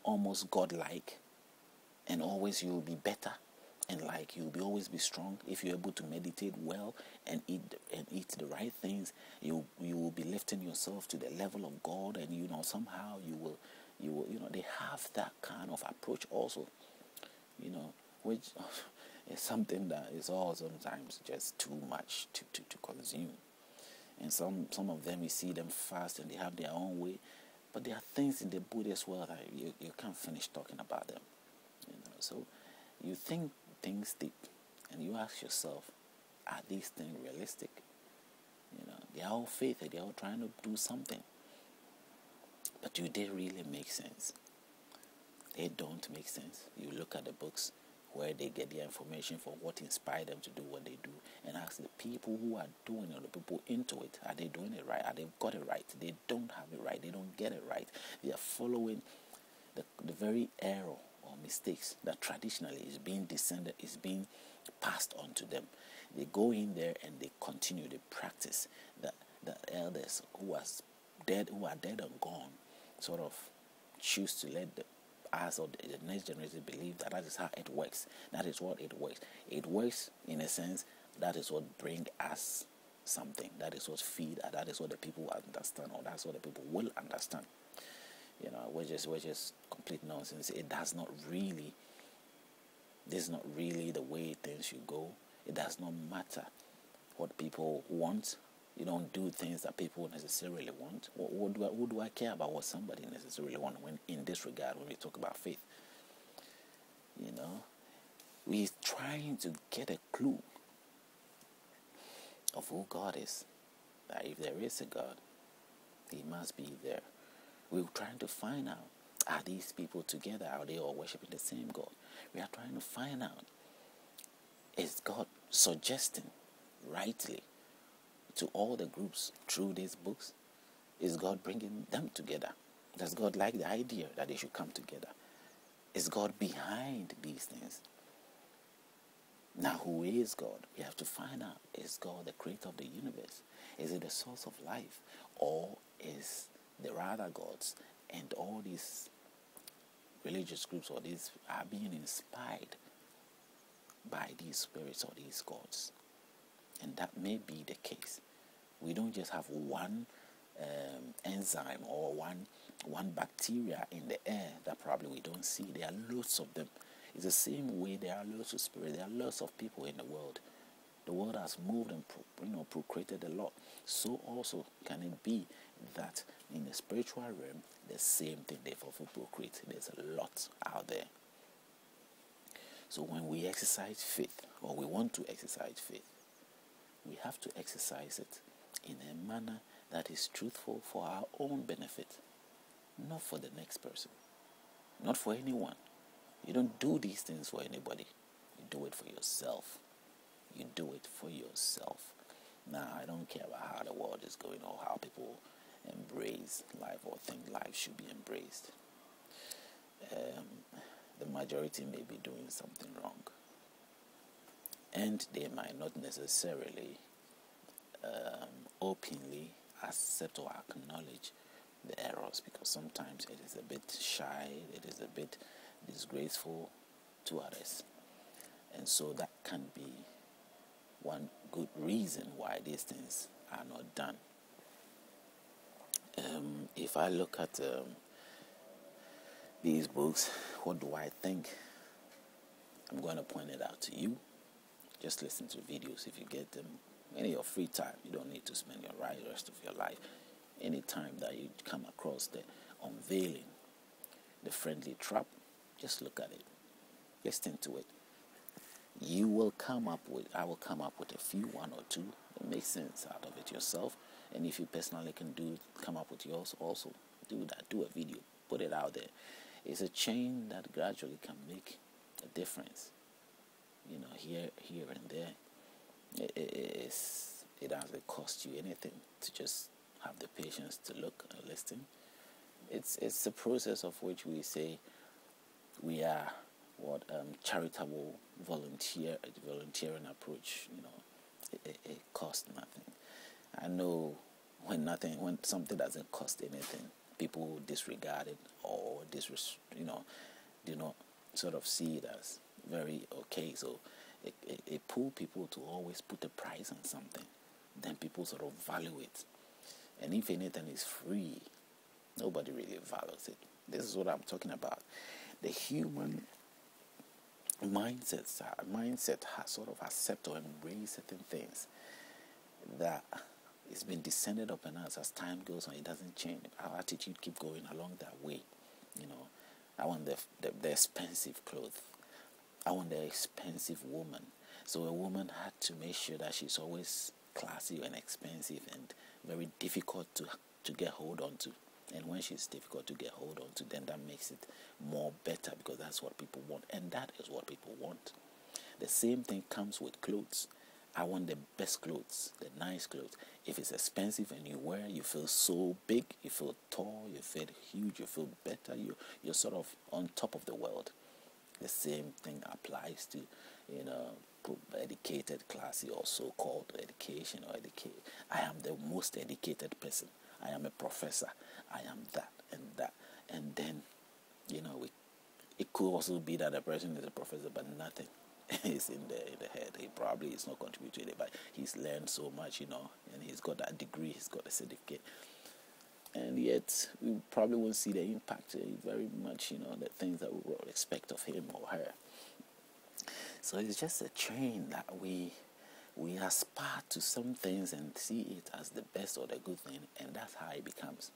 almost godlike, and always you will be better, and like you'll be always be strong if you're able to meditate well and eat the right things. You will be lifting yourself to the level of God, and somehow you will they have that kind of approach also, which is something that is all sometimes just too much to consume. And some of them, you see them fast and they have their own way, but there are things in the Buddhist world that you can't finish talking about them. So you think things deep, and you ask yourself, are these things realistic? They are all faith, they are all trying to do something, but do they really make sense? They don't make sense. You look at the books where they get their information for what inspired them to do what they do, and ask the people who are doing it, the people into it, are they doing it right? Are they got it right? They don't have it right. They don't get it right. They are following the very error or mistakes that traditionally is being passed on to them. They go in there and they continue the practice that the elders who are dead and gone sort of choose to let us or the next generation believe that is how it works. That is what it works. It works in a sense. That is what bring us something. That is what feed us. That is what the people understand, or that's what the people will understand. Which is complete nonsense. This is not really the way things should go. It does not matter what people want. You don't do things that people necessarily want. What do I care about what somebody necessarily wants when in this regard, when we talk about faith? We're trying to get a clue of who God is. That if there is a God, He must be there. We're trying to find out, are these people together? Are they all worshiping the same God? We are trying to find out, is God suggesting rightly to all the groups through these books? Is God bringing them together? Does God like the idea that they should come together? Is God behind these things? Now, who is God? We have to find out. Is God the creator of the universe? Is it the source of life? Or is there are other gods? And all these religious groups or these are being inspired by these spirits or these gods. And that may be the case. We don't just have one enzyme or one bacteria in the air that probably we don't see. There are lots of them. It's the same way there are lots of spirits. There are lots of people in the world. The world has moved and procreated a lot. So also can it be that in the spiritual realm, the same thing they also procreate. There's a lot out there. So when we exercise faith, or we want to exercise faith, we have to exercise it in a manner that is truthful for our own benefit, not for the next person, not for anyone. You don't do these things for anybody. You do it for yourself. You do it for yourself. Now, I don't care about how the world is going or how people embrace life or think life should be embraced. The majority may be doing something wrong. And they might not necessarily openly accept or acknowledge the errors, because sometimes it is a bit shy, it is a bit disgraceful to others. And so that can be one good reason why these things are not done. If I look at these books, what do I think? I'm going to point it out to you. Just listen to videos if you get them in your free time. You don't need to spend your rest of your life. Any time that you come across the Unveiling, the Friendly Trap, just look at it. Listen to it. I will come up with a few, one or two that make sense out of it yourself. And if you personally can come up with yours also, do that. Do a video, put it out there. It's a chain that gradually can make a difference. Here and there. It doesn't cost you anything to just have the patience to look and listen. It's a process of which we say we are charitable volunteering approach. It costs nothing. I know when something doesn't cost anything, people disregard it or do not sort of see it as very okay. So it pull people to always put a price on something. Then people sort of value it. And if anything is free, nobody really values it. This is what I'm talking about. The human mindset has sort of accept or embrace certain things that it's been descended upon us as time goes on. It doesn't change. Our attitude keep going along that way. I want the expensive clothes. I want the expensive woman. So a woman had to make sure that she's always classy and expensive and very difficult to get hold on to. And when she's difficult to get hold on to, then that makes it more better, because that's what people want. And that is what people want. The same thing comes with clothes. I want the best clothes, the nice clothes. If it's expensive and you wear, you feel so big, you feel tall, you feel huge, you feel better, you're sort of on top of the world. The same thing applies to, educated, classy, or so-called education or educate. I am the most educated person. I am a professor. I am that and that. And then, it could also be that the person is a professor, but nothing is in the head. He probably is not contributing to it, but he's learned so much, and he's got that degree, he's got a certificate. And yet, we probably won't see the impact very much, the things that we would expect of him or her. So it's just a train that we aspire to some things and see it as the best or the good thing, and that's how it becomes.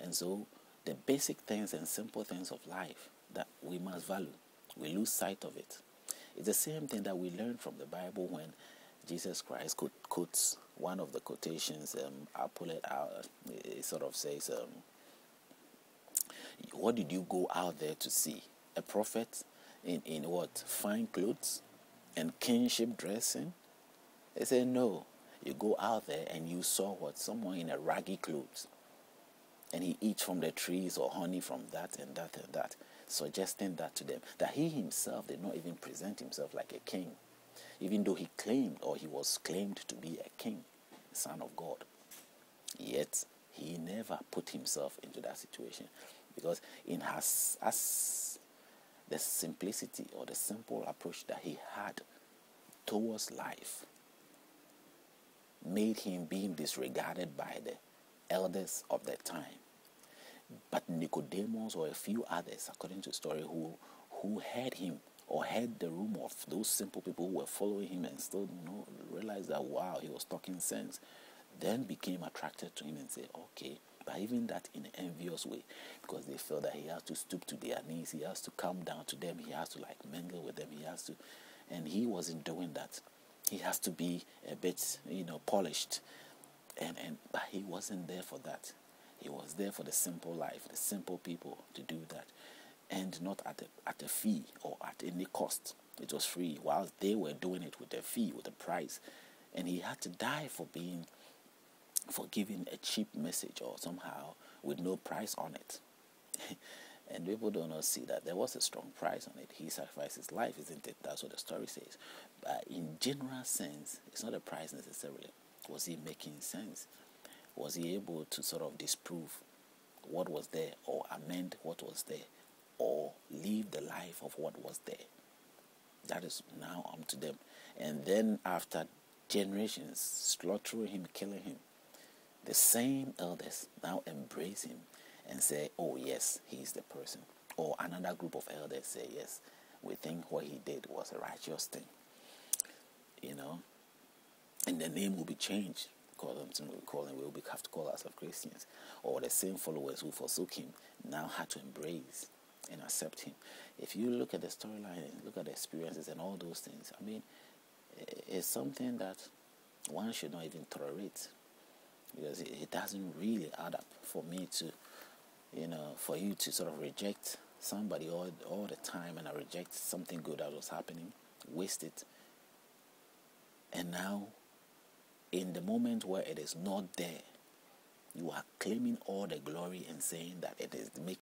And so the basic things and simple things of life that we must value, we lose sight of it. It's the same thing that we learn from the Bible when Jesus Christ quotes one of the quotations. I'll pull it out. It sort of says, what did you go out there to see? A prophet in what? Fine clothes and kingship dressing? They say, no. You go out there and you saw what? Someone in a raggy clothes. And he eats from the trees or honey from that and that and that. Suggesting that to them, that he himself did not even present himself like a king, even though he claimed, or he was claimed to be a king, son of God. Yet he never put himself into that situation, because in as the simplicity or the simple approach that he had towards life made him being disregarded by the elders of the time. But Nicodemus or a few others, according to the story, who heard him or heard the rumor of those simple people who were following him and still realized that, wow, he was talking sense, then became attracted to him and said, okay, but even that in an envious way, because they felt that he has to stoop to their knees, he has to come down to them, he has to mingle with them, he has to, and he wasn't doing that. He has to be a bit, polished, but he wasn't there for that. He was there for the simple life, the simple people, to do that, and not at a fee or at any cost. It was free, while they were doing it with a fee, with a price, and he had to die for giving a cheap message or somehow with no price on it. And people do not see that there was a strong price on it. He sacrificed his life, isn't it? That's what the story says. But in general sense, it's not a price necessarily. Was he making sense? Was he able to sort of disprove what was there, or amend what was there, or live the life of what was there? That is now up to them. And then after generations slaughtering him, killing him, the same elders now embrace him and say, oh yes, he's the person. Or another group of elders say, yes, we think what he did was a righteous thing. And the name will be changed. We will have to call ourselves Christians. Or the same followers who forsook him now had to embrace and accept him. If you look at the storyline and look at the experiences and all those things, it's something that one should not even tolerate, because it doesn't really add up for me to, for you to sort of reject somebody all the time, and I reject something good that was happening, waste it, and now in the moment where it is not there, you are claiming all the glory and saying that it is